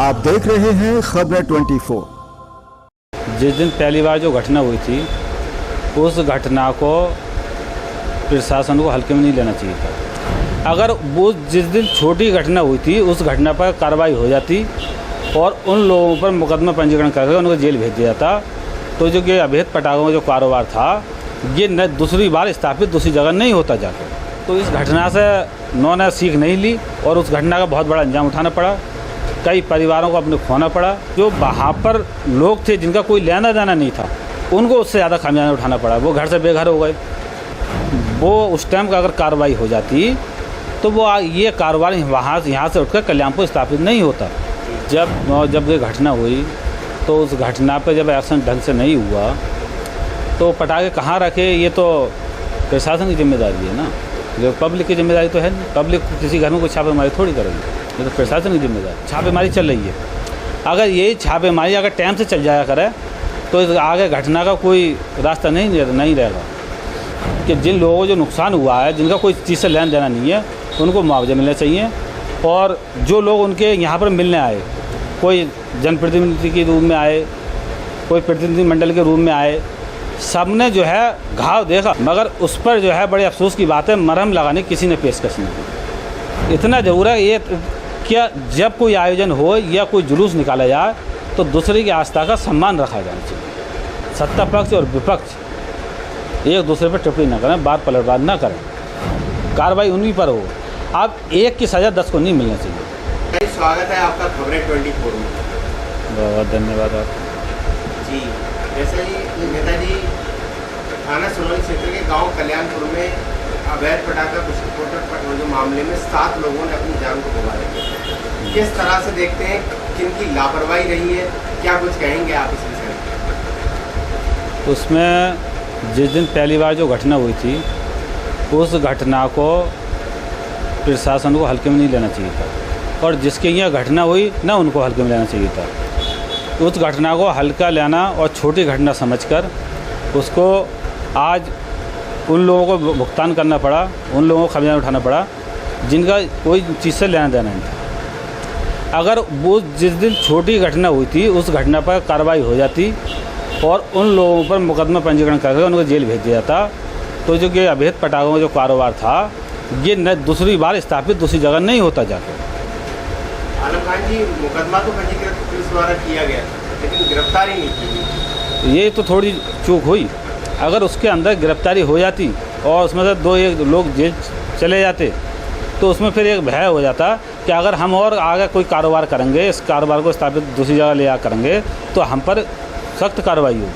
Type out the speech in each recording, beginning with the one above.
आप देख रहे हैं खबरें 24। जिस दिन पहली बार जो घटना हुई थी उस घटना को प्रशासन को हल्के में नहीं लेना चाहिए था। अगर वो जिस दिन छोटी घटना हुई थी उस घटना पर कार्रवाई हो जाती और उन लोगों पर मुकदमा पंजीकरण करके उनको जेल भेज दिया जाता तो जो कि अवैध पटाखों का जो कारोबार था ये न दूसरी बार स्थापित दूसरी जगह नहीं होता जाकर। तो इस घटना से उन्होंने सीख नहीं ली और उस घटना का बहुत बड़ा अंजाम उठाना पड़ा। कई परिवारों को अपने खोना पड़ा। जो वहाँ पर लोग थे जिनका कोई लेना देना नहीं था उनको उससे ज़्यादा खामियाजा उठाना पड़ा। वो घर से बेघर हो गए। वो उस टाइम का अगर कार्रवाई हो जाती तो वो ये कारोबार यहाँ से उठकर कल्याणपुर स्थापित नहीं होता। जब ये घटना हुई तो उस घटना पर जब एक्शन ढंग से नहीं हुआ तो पटाखे कहाँ रखे ये तो प्रशासन की जिम्मेदारी है ना। जो पब्लिक की जिम्मेदारी तो है नहीं। पब्लिक किसी घर में कोई छापेमारी थोड़ी करेगी। ये तो प्रशासन की जिम्मेदारी। छापेमारी चल रही है। अगर ये छापेमारी अगर टाइम से चल जाया करे तो इस आगे घटना का कोई रास्ता नहीं रहेगा कि जिन लोगों को जो नुकसान हुआ है जिनका कोई चीज़ से लेना देना नहीं है उनको मुआवजा मिलना चाहिए। और जो लोग उनके यहाँ पर मिलने आए, कोई जनप्रतिनिधि के रूप में आए, कोई प्रतिनिधि मंडल के रूप में आए, सबने जो है घाव देखा मगर उस पर जो है बड़े अफसोस की बात है मरहम लगाने किसी ने पेशकश नहीं की। इतना ज़रूर है ये क्या जब कोई आयोजन हो या कोई जुलूस निकाला जाए तो दूसरे की आस्था का सम्मान रखा जाना चाहिए। सत्ता पक्ष और विपक्ष एक दूसरे पर टिप्पणी न करें, बात पलटवार न करें। कार्रवाई उन्हीं पर हो। अब एक की सज़ा 10 को नहीं मिलना चाहिए। स्वागत है आपका खबरें 24 में। बहुत बहुत धन्यवाद आप जी। जैसे ही नेताजी थाना सोनौली क्षेत्र के गांव कल्याणपुर में अवैध पटाखा विस्फोटक जो मामले में 7 लोगों ने अपनी जान को गंवा दी। किस तरह से देखते हैं किनकी लापरवाही रही है, क्या कुछ कहेंगे आप इस विषय में? उसमें जिस दिन पहली बार जो घटना हुई थी उस घटना को प्रशासन को हल्के में नहीं लेना चाहिए था और जिसके यहाँ घटना हुई ना उनको हल्के में लेना चाहिए था। उस घटना को हल्का लेना और छोटी घटना समझकर उसको आज उन लोगों को भुगतान करना पड़ा, उन लोगों को खामियाजा उठाना पड़ा जिनका कोई चीज़ से लेना देना नहीं था। अगर वो जिस दिन छोटी घटना हुई थी उस घटना पर कार्रवाई हो जाती और उन लोगों पर मुकदमा पंजीकरण करके उनको जेल भेज दिया जाता तो जो कि अवैध पटाखों का जो कारोबार था ये न दूसरी बार स्थापित दूसरी जगह नहीं होता जाकर। आलम खान जी, मुकदमा तो पंजीकृत पुलिस द्वारा किया गया लेकिन गिरफ्तारी नहीं की गई। ये तो थोड़ी चूक हुई। अगर उसके अंदर गिरफ्तारी हो जाती और उसमें से 2-1 लोग जेल चले जाते तो उसमें फिर एक भय हो जाता कि अगर हम और आगे कोई कारोबार करेंगे, इस कारोबार को स्थापित दूसरी जगह ले आ करेंगे तो हम पर सख्त कार्रवाई होगी।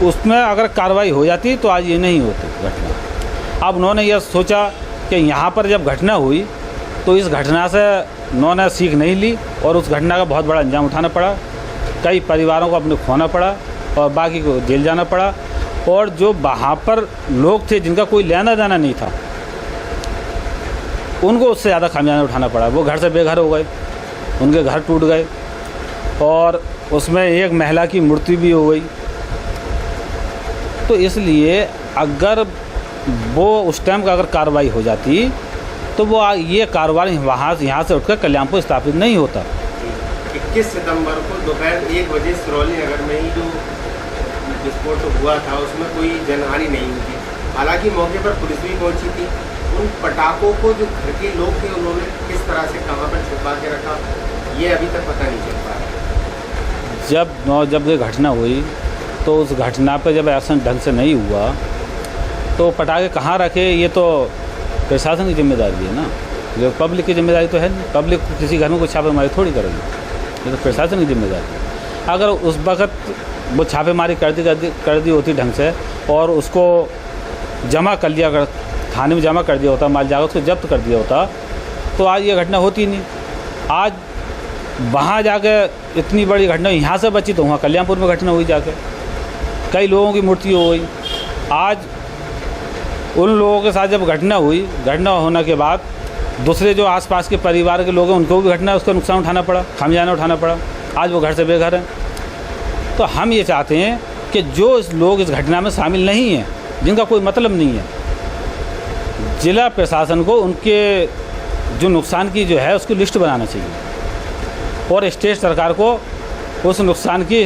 उसमें अगर कार्रवाई हो जाती तो आज ये नहीं होती घटना। अब उन्होंने यह सोचा कि यहाँ पर जब घटना हुई तो इस घटना से उन्होंने सीख नहीं ली और उस घटना का बहुत बड़ा अंजाम उठाना पड़ा। कई परिवारों को अपने खोना पड़ा और बाकी को जेल जाना पड़ा। और जो वहाँ पर लोग थे जिनका कोई लेना देना नहीं था उनको उससे ज़्यादा खामियाजा उठाना पड़ा। वो घर से बेघर हो गए, उनके घर टूट गए और उसमें एक महिला की मृत्यु भी हो गई। तो इसलिए अगर वो उस टाइम का अगर कार्रवाई हो जाती तो वो ये कारोबार यहाँ से उठकर कल्याणपुर स्थापित नहीं होता। 21 सितंबर को दोपहर 1 बजे सिरौली नगर में ही जो विस्फोट हुआ था उसमें कोई जनहानि नहीं हुई थी। हालांकि मौके पर पुलिस भी पहुंची थी। उन पटाखों को जो घर के लोग थे उन्होंने किस तरह से कहाँ पर छुपा के रखा ये अभी तक पता नहीं चल पा रहा। जब ये घटना हुई तो उस घटना पर जब एक्शन ढंग से नहीं हुआ तो पटाखे कहाँ रखे ये तो प्रशासन की जिम्मेदारी है ना। जो पब्लिक की जिम्मेदारी तो है नहीं। पब्लिक किसी घर में कोई छापेमारी थोड़ी करेगी। ये तो प्रशासन की जिम्मेदारी है। अगर उस वक़्त वो छापेमारी कर दी होती ढंग से और उसको जमा कर लिया, अगर थाने में जमा कर दिया होता, माल जाकर उसको जब्त कर दिया होता तो आज ये घटना होती नहीं। आज वहाँ जाके इतनी बड़ी घटना यहाँ से बची तो वहाँ कल्याणपुर में घटना हुई, जाके कई लोगों की मृत्यु हो गई। आज उन लोगों के साथ जब घटना हुई, घटना होने के बाद दूसरे जो आसपास के परिवार के लोग हैं उनको भी घटना उसका नुकसान उठाना पड़ा, खामियाजा उठाना पड़ा। आज वो घर से बेघर हैं। तो हम ये चाहते हैं कि जो लोग इस घटना में शामिल नहीं हैं, जिनका कोई मतलब नहीं है, जिला प्रशासन को उनके जो नुकसान की जो है उसकी लिस्ट बनाना चाहिए और स्टेट सरकार को उस नुकसान की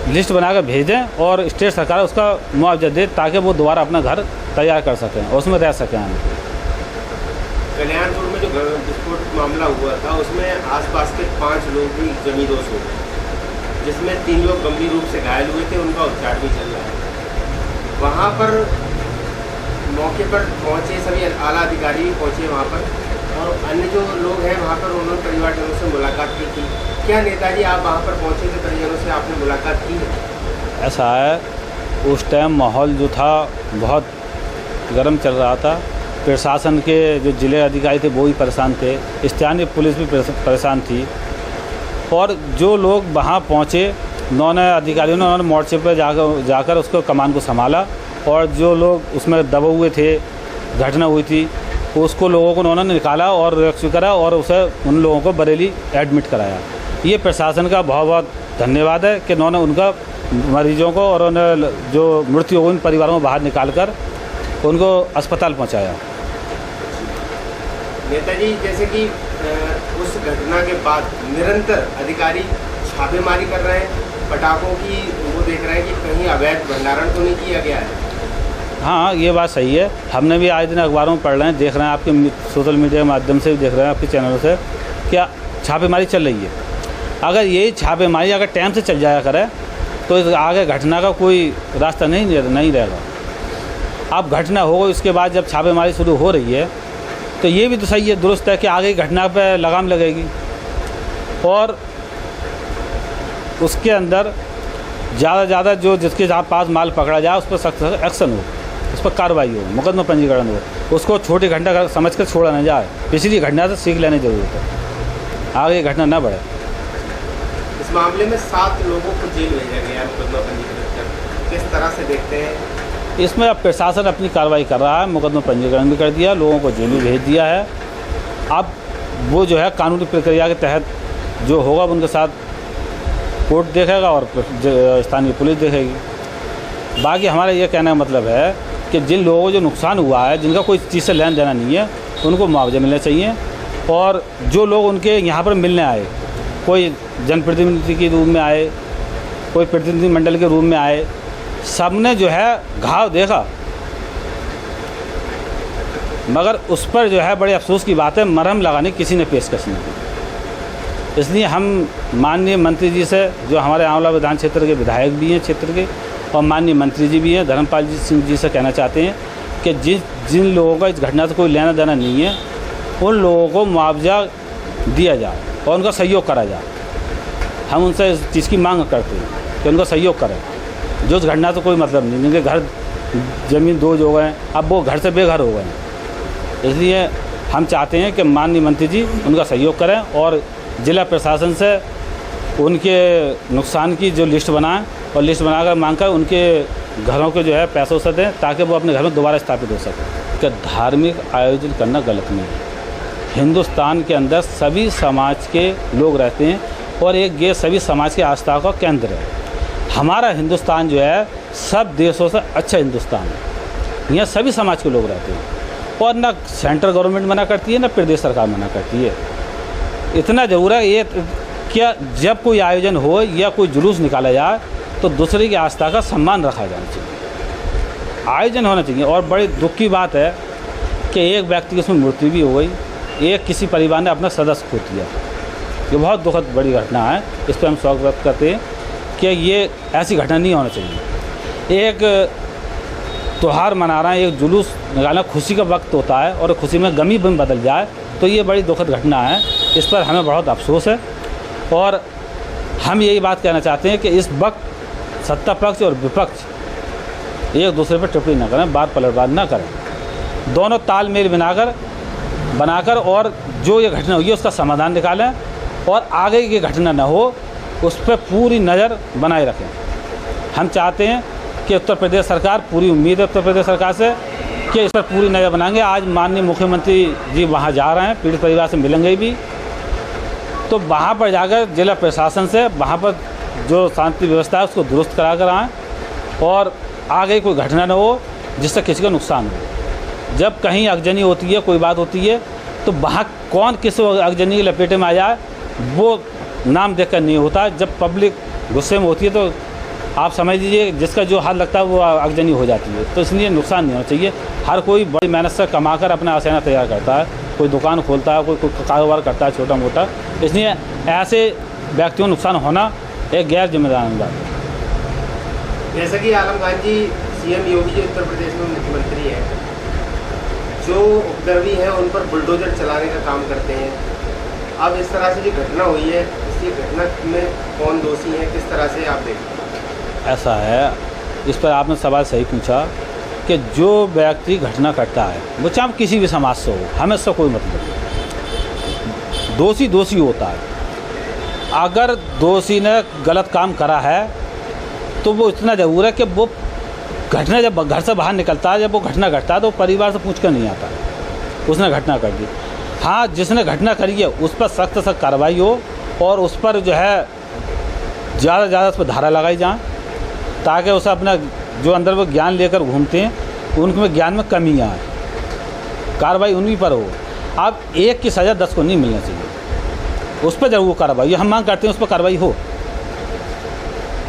लिस्ट बनाकर भेजें और स्टेट सरकार उसका मुआवजा दे ताकि वो दोबारा अपना घर तैयार कर सकें और उसमें रह सकें। कल्याणपुर में जो विस्फोट मामला हुआ था उसमें आसपास के 5 लोग भी जमींदोज हो गए, जिसमें 3 लोग गंभीर रूप से घायल हुए थे, उनका उपचार भी चल रहा है। वहाँ पर मौके पर पहुँचे सभी आला अधिकारी भी पहुँचे वहाँ पर, और अन्य जो लोग हैं वहाँ पर उन्होंने परिवारजनों से मुलाकात की थी। क्या नेताजी आप वहाँ पर पहुँचे थे, परिजनों से आपने मुलाकात की है? ऐसा है, उस टाइम माहौल जो था बहुत गर्म चल रहा था। प्रशासन के जो जिले अधिकारी थे वो भी परेशान थे, स्थानीय पुलिस भी परेशान थी, और जो लोग वहाँ पहुँचे उन्होंने अधिकारियों ने उन्होंने मोर्चे पर जाकर उसको कमान को संभाला, और जो लोग उसमें दबे हुए थे, घटना हुई थी, उसको लोगों को उन्होंने निकाला और रेस्क्यू करा और उसे उन लोगों को बरेली एडमिट कराया। ये प्रशासन का बहुत बहुत धन्यवाद है कि उन्होंने उनका मरीजों को और उन्होंने जो मृत्यु हुई उन परिवारों को बाहर निकाल कर उनको अस्पताल पहुंचाया। नेताजी, जैसे कि उस घटना के बाद निरंतर अधिकारी छापेमारी कर रहे हैं, पटाखों की वो देख रहे हैं कि कहीं अवैध भंडारण तो नहीं किया गया है। हाँ, ये बात सही है। हमने भी आए दिन अखबारों में पढ़ रहे हैं, देख रहे हैं, आपके सोशल मीडिया के माध्यम से भी देख रहे हैं, आपके चैनलों से क्या छापेमारी चल रही है। अगर यही छापेमारी अगर टाइम से चल जाया करे तो इस आगे घटना का कोई रास्ता नहीं रहेगा। अब घटना हो गई, उसके बाद जब छापेमारी शुरू हो रही है तो ये भी तो सही है, दुरुस्त है कि आगे घटना पर लगाम लगेगी और उसके अंदर ज़्यादा से ज़्यादा जो जिसके जहाँ पास माल पकड़ा जाए उस पर सख्त एक्शन हो, उस पर कार्रवाई हो, मुकदमा पंजीकरण हो, उसको छोटी घटना समझ कर छोड़ा न जाए। पिछली घटना से सीख लेने की ज़रूरत है, आगे घटना न बढ़े। इस मामले में 7 लोगों को जेल भेजा गया है मुकदमा पंजीकृत कर, किस तरह से देखते हैं? इसमें अब प्रशासन अपनी कार्रवाई कर रहा है, मुकदमा पंजीकरण भी कर दिया, लोगों को जेल भी भेज दिया है। अब वो जो है कानूनी प्रक्रिया के तहत जो होगा उनके साथ कोर्ट देखेगा और स्थानीय पुलिस देखेगी। बाकी हमारा ये कहने का मतलब है कि जिन लोगों को जो नुकसान हुआ है, जिनका कोई चीज़ से लेना देना नहीं है, उनको मुआवजा मिलना चाहिए। और जो लोग उनके यहाँ पर मिलने आए, कोई जनप्रतिनिधि के रूप में आए, कोई प्रतिनिधि मंडल के रूप में आए, सबने जो है घाव देखा, मगर उस पर जो है बड़े अफसोस की बात है, मरहम लगाने किसी ने पेशकश नहीं की। इसलिए हम माननीय मंत्री जी से, जो हमारे आंवला विधान क्षेत्र के विधायक भी हैं क्षेत्र के, और माननीय मंत्री जी भी हैं धर्मपाल सिंह जी से कहना चाहते हैं कि जिन लोगों का इस घटना से कोई लेना देना नहीं है, उन लोगों को मुआवजा दिया जाए और उनका सहयोग करा जाए। हम उनसे इस चीज़ की मांग करते हैं कि उनका सहयोग करें। जो उस घटना से कोई मतलब नहीं, जिनके घर ज़मीन दोज हो गए, अब वो घर से बेघर हो गए। इसलिए हम चाहते हैं कि माननीय मंत्री जी उनका सहयोग करें और जिला प्रशासन से उनके नुकसान की जो लिस्ट बनाएं और लिस्ट बनाकर मांग कर उनके घरों के जो है पैसों से दें ताकि वो अपने घर में दोबारा स्थापित हो सके। कि धार्मिक आयोजन करना गलत नहीं है। हिंदुस्तान के अंदर सभी समाज के लोग रहते हैं और ये सभी समाज की आस्था का केंद्र है। हमारा हिंदुस्तान जो है सब देशों से अच्छा हिंदुस्तान है। यहाँ सभी समाज के लोग रहते हैं और ना सेंट्रल गवर्नमेंट मना करती है ना प्रदेश सरकार मना करती है। इतना ज़रूर है ये क्या जब कोई आयोजन हो या कोई जुलूस निकाला जाए तो दूसरे की आस्था का सम्मान रखा जाना चाहिए, आयोजन होना चाहिए। और बड़ी दुख की बात है कि एक व्यक्ति की उसमें मृत्यु भी हो गई, एक किसी परिवार ने अपना सदस्य खो दिया। ये बहुत दुखद बड़ी घटना है, इस पर हम शोक व्यक्त करते हैं कि ये ऐसी घटना नहीं होना चाहिए। एक त्यौहार मना रहे हैं, एक जुलूस निकालना खुशी का वक्त होता है और खुशी में गमी में बदल जाए तो ये बड़ी दुखद घटना है। इस पर हमें बहुत अफसोस है और हम यही बात कहना चाहते हैं कि इस वक्त सत्ता पक्ष और विपक्ष एक दूसरे पर टिप्पणी न करें, बात पलटवार न करें, दोनों तालमेल बनाकर और जो ये घटना हुई है उसका समाधान निकालें और आगे की घटना न हो उस पर पूरी नज़र बनाए रखें। हम चाहते हैं कि उत्तर प्रदेश सरकार, पूरी उम्मीद है उत्तर प्रदेश सरकार से कि इस पर पूरी नज़र बनाएंगे। आज माननीय मुख्यमंत्री जी वहाँ जा रहे हैं, पीड़ित परिवार से मिलेंगे भी, तो वहाँ पर जाकर जिला प्रशासन से वहाँ पर जो शांति व्यवस्था है उसको दुरुस्त करा कर आएँ और आगे कोई घटना न हो जिससे किसी का नुकसान हो। जब कहीं अगजनी होती है, कोई बात होती है, तो वहाँ कौन किस अगजनी की लपेटे में आ जाए वो नाम देखकर नहीं होता। जब पब्लिक गुस्से में होती है तो आप समझ लीजिए जिसका जो हाथ लगता है वो आगजनी हो जाती है। तो इसलिए नुकसान नहीं होना चाहिए। हर कोई बड़ी मेहनत से कमाकर अपना आसीना तैयार करता है, कोई दुकान खोलता है, कोई कारोबार करता है छोटा मोटा। इसलिए ऐसे व्यक्तियों को नुकसान होना एक गैर जिम्मेदार बात है। जैसा कि आलम खान जी सीएम योगी जी उत्तर प्रदेश में मुख्यमंत्री हैं, जो उपद्रवी हैं उन पर बुलडोजर चलाने का काम करते हैं। अब इस तरह से जो घटना हुई है, इस घटना में कौन दोषी है, किस तरह से आप देखते हैं? ऐसा है, इस पर आपने सवाल सही पूछा कि जो व्यक्ति घटना करता है वो चाहे किसी भी समाज से हो, हमें इससे कोई मतलब नहीं। दोषी दोषी होता है। अगर दोषी ने गलत काम करा है तो वो इतना ज़रूर है कि वो घटना जब घर से बाहर निकलता है, जब वो घटना घटता है तो परिवार से पूछ कर नहीं आता उसने घटना कर दी। हाँ, जिसने घटना करी है उस पर सख्त सख्त कार्रवाई हो और उस पर जो है ज़्यादा से ज़्यादा उस पर धारा लगाई जाए, ताकि उसे अपना जो अंदर वो ज्ञान लेकर घूमते हैं उनमें ज्ञान में कमी आए, कार्रवाई उन्हीं पर हो। अब एक की सज़ा 10 को नहीं मिलना चाहिए, उस पर जरूर कार्रवाई, हम मांग करते हैं उस पर कार्रवाई हो।